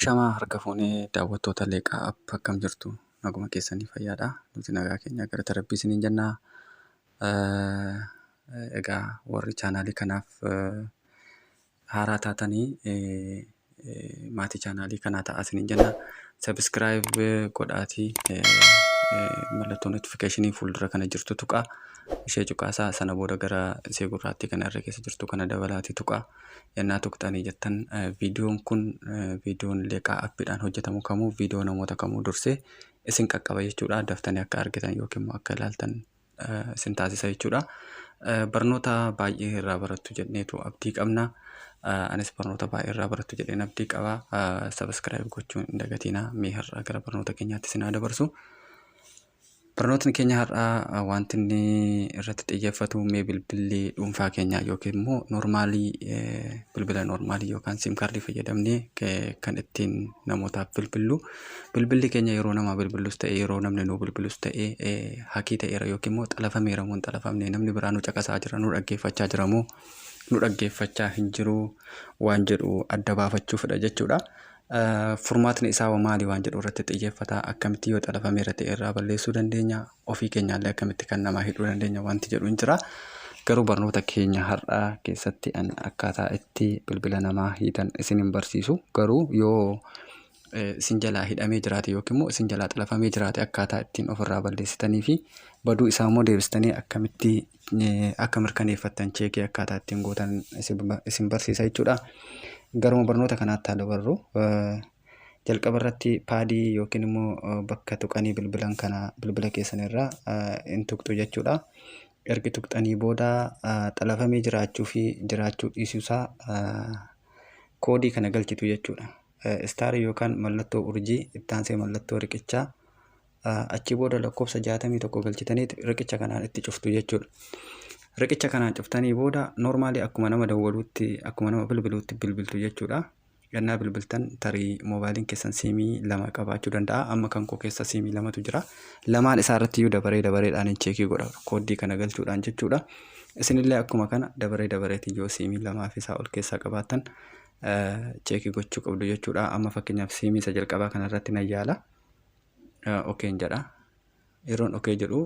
Shamaa harka fuunee daawwattoota Leeqaa akkam jirtu? Naguma keessanii fayyaadhaa? Nuti nagaa keenya gara tarabbii isiniin jennaa. Egaa warri chaanaalii kanaaf haaraa taatanii maatii chaanaalii kanaa ta'aa isiniin jenna. Sabiskiraayib godhaatii mallattoo notifikashinii fuuldura kana jirtu tuqaa. Ishee cuqaasaa sana booda gara ishee gurraattii kana irra keessa jirtu kana dabalaatii tuqaa. Yennaa tuqxanii jettan viidiyoon kun viidiyoon Leeqaa appiidhaan hojjetamu kamuu viidiyoo namoota kamuu dursee isin qaqqaba jechuudha. Daftanii akka argitan yookiin immoo akka ilaaltan isin taasisa jechuudha. Barnoota baay'ee irraa barattu jedhneetu abdii qabna. Anis barnoota baay'ee irraa barattu jedheen abdii qaba. Sabiskiraayib gochuun hin dagatinaa. Mee har'aa gara barnoota keenyaatti isin haa dabarsu. Barnootni keenya har'aa wanti inni irratti xiyyeeffatu mee bilbilli dhuunfaa keenyaa yookiin immoo noormaalii bilbila noormaalii yookaan siim kaardii fayyadamnee kan ittiin namootaaf bilbillu. Bilbilli keenya yeroo namaa bilbillus ta'e yeroo namni nuu bilbilus ta'e hakii ta'eera yookiin immoo xalafameera moo hin xalafamne namni biraa nu caqasaa jira nu dhaggeeffachaa jira moo nu dhaggeeffachaa hin jiru waan jedhu adda baafachuufidha jechuudha. Furmaatni isaa maali waan jedhu irratti xiyyeeffata. Akkamitti yoo xalafameera ta'e irraa balleessuu dandeenya, ofii keenyaallee akkamitti kan namaa hidhuu dandeenya wanti jedhu hin jira. Garuu barnoota keenya har'aa keessatti akkaataa itti bilbila namaa hiitan isin hin barsiisu. Garuu yoo isin jalaa hidhamee jiraate yookiin immoo isin jalaa xalafamee jiraate akkaataa ittiin ofirraa balleessitanii fi baduu isaa immoo deebistanii akkamitti akka mirkaneeffattan cheekii akkaataa ittiin gootan isin barsiisa jechuudha. Garuma barnoota kanaatti haa dabarru. Jalqaba irratti paadii yookiin immoo bakka tuqanii bilbila keessan irraa hin tuqxu jechuudha. Ergi tuqxanii booda xalafamee jiraachuu fi jiraachuu dhiisuusaa koodii kana galchitu jechuudha. Istaarii yookaan mallattoo urjii itti aansee mallattoo riqichaa achi booda lakkoofsa 61 galchitanii riqicha kanaan itti cuftu jechuudha. Riqicha kanaan cuftanii booda noormaalii akkuma nama dawwaluutti akkuma nama bilbiluutti bilbiltu jechuudha. Yennaa bilbiltan tarii moobaayiliin keessan siimii lama qabaachuu danda'a. Amma kan koo keessa siimii lamatu jira. Lamaan isaa irratti iyyuu dabareedhaan hin cheekii godha koodii kana galchuudhaan jechuudha. Isinillee akkuma kana dabareetiin yoo siimii lamaa fi isaa ol keessaa qabaattan cheekii gochuu qabdu jechuudha. Amma fakkeenyaaf siimii isa jalqabaa kanarratti nan yaala. Okeen jedha. Yeroon okee jedhu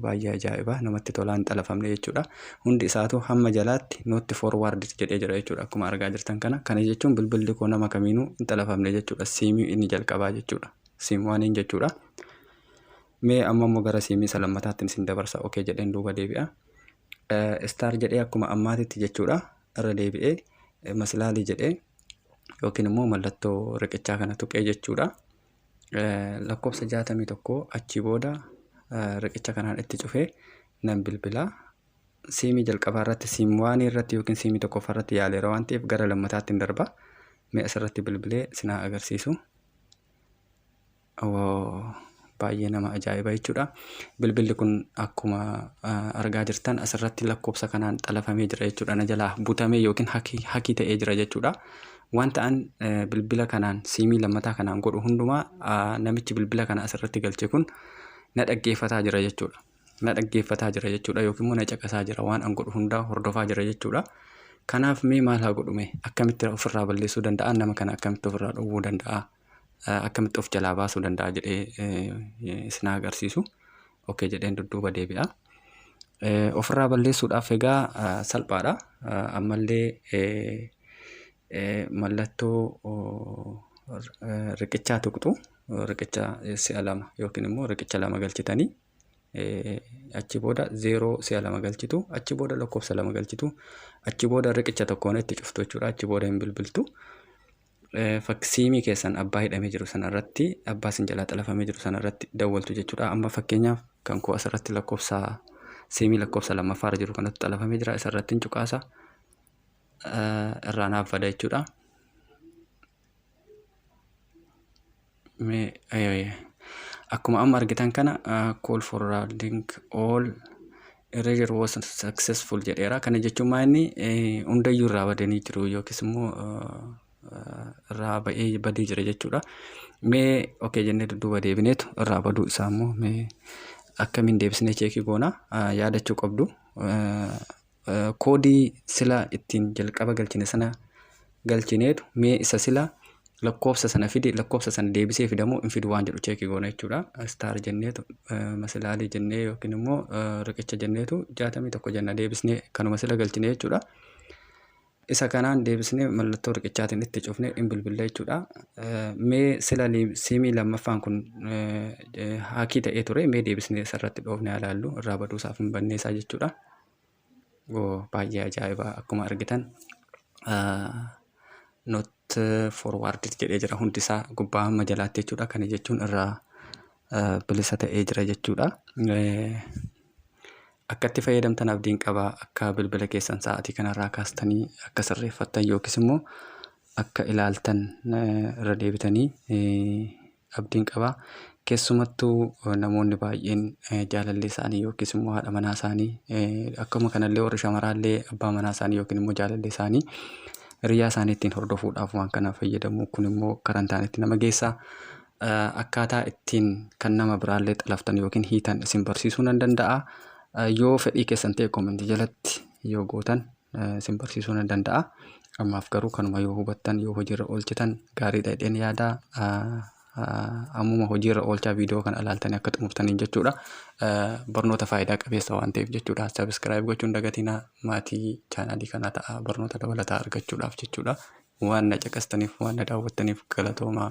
baay'ee ajaa'iba namatti tolaan xalafamne jechuudha. Hundi isaatu hamma jalaatti nootti foorwaard jedhee jira jechuudha. Akkuma argaa jirtan kana jechuun bilbilli koo nama kamiinuu hin xalafamne jechuudha. Siimii inni jalqabaa jechuudha. Siim waaniin jechuudha. Mee amma immoo gara siimii isa lammataatti isin dabarsa. Okee jedheen duuba deebi'a. Istaar jedhee akkuma ammaatitti jechuudha. Irra deebi'ee maslaalii jedhee yookiin immoo mallattoo riqichaa kana tuqee jechuudha. Lakkoofsa 61 achi booda riqicha kanaan itti cufee nan bilbilaa. Siimii jalqabaa irratti siim waanii irratti yookiin siimii tokkoffaa irratti yaaleera waan ta'eef gara lammataatti hin darba. Mee asirratti bilbilee sinaa agarsiisu. Baay'ee nama ajaa'iba jechuudha. Bilbilli kun akkuma argaa jirtan asirratti lakkoofsa kanaan xalafamee jira jechuudha. Na jalaa butamee yookiin hakii ta'ee jira jechuudha. Waan ta'an bilbila kanaan siimii lammataa kanaan godhu hundumaa namichi bilbila kana asirratti galche kun na dhaggeeffataa jira jechuudha. Na dhaggeeffataa jira jechuudha yookiin immoo na caqasaa jira waan an godhu hundaa hordofaa jira jechuudha. Kanaaf mee maal haa godhume akkamitti ofirraa balleessuu danda'a nama kana akkamitti ofirraa dhowwuu danda'a akkamitti of jalaa baasuu danda'a jedhee isin agarsiisu. Okee jedheen dudduuba deebi'a. Ofirraa balleessuudhaaf egaa salphaadha. Ammallee mallattoo riqichaa tuqxu. Riqicha si'a lama yookiin immoo riqicha lama galchitanii achi booda 0 si'a lama galchitu achi booda lakkoofsa lama galchitu achi booda riqicha tokkoon itti cuftu jechuudha. Achi booda hin bilbiltu. Siimii keessan abbaa hidhamee jiru sanarratti abbaa isin jalaa xalafamee jiru sanarratti dawwaltu jechuudha. Amma fakkeenyaaf kan koo asirratti siimii lakkoofsa lammaffaarra jiru kanatti xalafamee jira isarratti hin cuqaasa irraa naaf fada jechuudha. Akkuma amma argitan kana call forwarding all erasure was successful jedheera. Kana jechuun maanni hundayyuu irraa badanii jiru yookiis immoo irraa badee jira jechuudha. Mee okee jennee dudduuba deebineetu irraa baduu isaa immoo mee akkamiin deebisnee cheekii goona yaadachuu qabdu. Koodii sila ittiin jalqaba galchine sana galchineetu mee isa sila lakkoofsa sana fidi lakkoofsa sana deebisee fidamoo hin fidu waan jedhu cheekii goona jechuudha. Star jenneetu masilaalii jennee yookiin immoo riqicha jenneetu 61 jenna deebisnee kanuma sila galchine jechuudha. Isa kanaan deebisnee mallattoo riqichaatiin itti cufnee hin bilbille jechuudha. Mee sila siimii lammaffaan kun haakii ta'ee ture mee deebisnee isarratti dhoofnee ilaallu irraa baduusaaf hin banneessaa jechuudha. Baay'ee ajaa'ibaa akkuma argitan not forward jedhee jira hundi isaa gubbaa hamma jalaatti jechuudha. Kana jechuun irraa bilisa ta'ee jira jechuudha. Akka itti fayyadamtan abdiin qaba. Akka bilbila keessan sa'aatii kanarraa kaastanii akka sirreeffattan yookiis immoo akka ilaaltan irra deebitanii abdiin qaba. Keessumattuu namoonni baay'een jaalallee isaanii yookiis immoo haadha manaa isaanii akkuma kanallee warri shamaraallee abbaa manaa isaanii yookiin immoo jaalallee isaanii hiriyaa isaanii ittiin hordofuudhaaf waan kana fayyadamu kun immoo karantaanitti nama geessa. Akkaataa ittiin kan nama biraallee xalaftan yookiin hiitan isin barsiisuu nan danda'a. Yoo fedhii keessan ta'e komentii jalatti yoo gootan isin barsiisuu nan danda'a. Ammaaf garuu kanuma yoo hubattan yoo hojiirra oolchitan gaariidha jedheen yaada. Ammuma hojiirra oolchaa viidiyoo kana ilaaltanii akka xumurtaniin jechuudha. Barnoota faayidaa qabeessa waan ta'eef jechuudha. Subscribe gochuun dagatinaa maatii chaanaalii kanaa ta'a barnoota dabalataa argachuudhaaf jechuudha. Waan na caqastaniif waan na daawwattaniif galatoomaa.